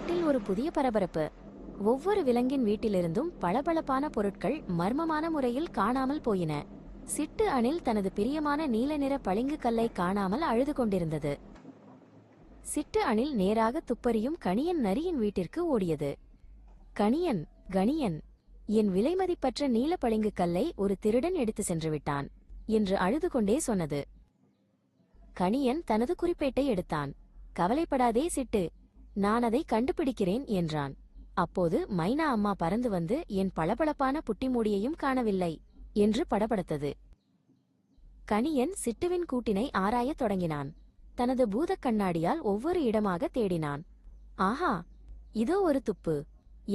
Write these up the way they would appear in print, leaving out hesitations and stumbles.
காட்டில் ஒரு புதிய பரபரப்பு. ஒவ்வொரு விலங்கின் வீட்டிலிருந்தும் பளபளப்பான பொருட்கள் மர்மமான முறையில் காணாமல் போயின. சிட்டு அணில் தனது பிரியமான நீல நிற பளிங்கு கல்லை காணாமல் அழுது கொண்டிருந்தது. சிட்டு அணில் நேராக துப்பறியும் கணியன் நரியின் வீட்டிற்கு ஓடியது. கணியன், கணியன், என் விலைமதிப்பற்ற நீல பளிங்கு கல்லை ஒரு திருடன் எடுத்து சென்று விட்டான் என்று அழுது கொண்டே சொன்னது. கணியன் தனது குறிப்பேட்டை எடுத்தான். கவலைப்படாதே சிட்டு, நான் அதை கண்டுபிடிக்கிறேன் என்றான். அப்போது மைனா அம்மா பறந்து வந்து என் பளபளப்பான புட்டிமூடியையும் காணவில்லை என்று படபடத்தது. கணியன் சிட்டுவின் கூட்டினை ஆராயத் தொடங்கினான். தனது பூதக் கண்ணாடியால் ஒவ்வொரு இடமாக தேடினான். ஆஹா, இதோ ஒரு துப்பு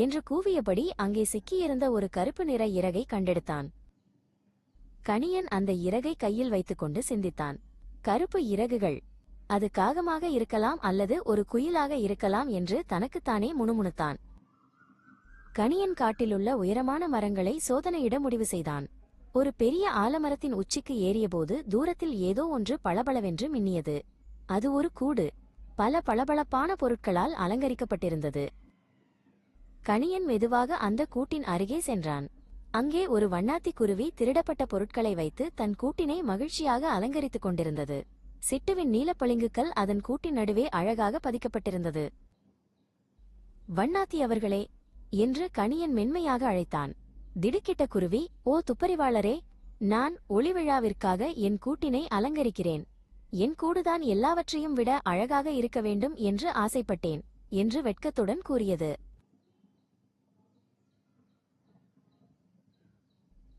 என்று கூவியபடி அங்கே சிக்கியிருந்த ஒரு கருப்பு நிற இறகை கண்டெடுத்தான். கணியன் அந்த இறகை கையில் வைத்துக்கொண்டு சிந்தித்தான். கருப்பு இறகுகள், அது காகமாக இருக்கலாம் அல்லது ஒரு குயிலாக இருக்கலாம் என்று தனக்குத்தானே முணுமுணுத்தான். கணியன் காட்டிலுள்ள உயரமான மரங்களை சோதனையிட முடிவு செய்தான். ஒரு பெரிய ஆலமரத்தின் உச்சிக்கு ஏறியபோது தூரத்தில் ஏதோ ஒன்று பளபளவென்று மின்னியது. அது ஒரு கூடு, பல பளபளப்பான பொருட்களால் அலங்கரிக்கப்பட்டிருந்தது. கணியன் மெதுவாக அந்த கூட்டின் அருகே சென்றான். அங்கே ஒரு வண்ணாத்தி குருவி திருடப்பட்ட பொருட்களை வைத்து தன் கூட்டினை மகிழ்ச்சியாக அலங்கரித்துக் கொண்டிருந்தது. சிட்டுவின் நீலப்பளிங்குக்கல் அதன் கூட்டின் நடுவே அழகாக பதிக்கப்பட்டிருந்தது. வண்ணாத்தி அவர்களே என்று கணியன் மென்மையாக அழைத்தான். திடுக்கிட்ட குருவி, ஓ துப்பறிவாளரே, நான் ஒளிவிழாவிற்காக என் கூட்டினை அலங்கரிக்கிறேன். என் கூடுதான் எல்லாவற்றையும் விட அழகாக இருக்க வேண்டும் என்று ஆசைப்பட்டேன் என்று வெட்கத்துடன் கூறியது.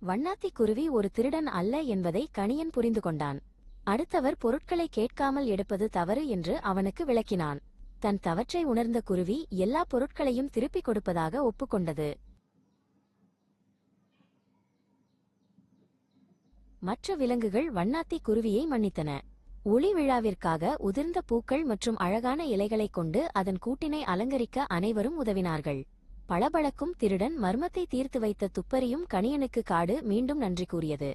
வண்ணாத்தி குருவி ஒரு திருடன் அல்ல என்பதை கணியன் புரிந்து கொண்டான். அடுத்தவர் பொருட்களை கேட்காமல் எடுப்பது தவறு என்று அவனுக்கு விளக்கினான். தன் தவற்றை உணர்ந்த குருவி எல்லா பொருட்களையும் திருப்பிக் கொடுப்பதாக ஒப்புக்கொண்டது. மற்ற விலங்குகள் வண்ணாத்தி குருவியை மன்னித்தன. ஒளி விழாவிற்காக உதிர்ந்த பூக்கள் மற்றும் அழகான இலைகளைக் கொண்டு அதன் கூட்டினை அலங்கரிக்க அனைவரும் உதவினார்கள். பளபளக்கும் திருடன் மர்மத்தை தீர்த்து வைத்த துப்பறியும் கணியனுக்கு காடு மீண்டும் நன்றி கூறியது.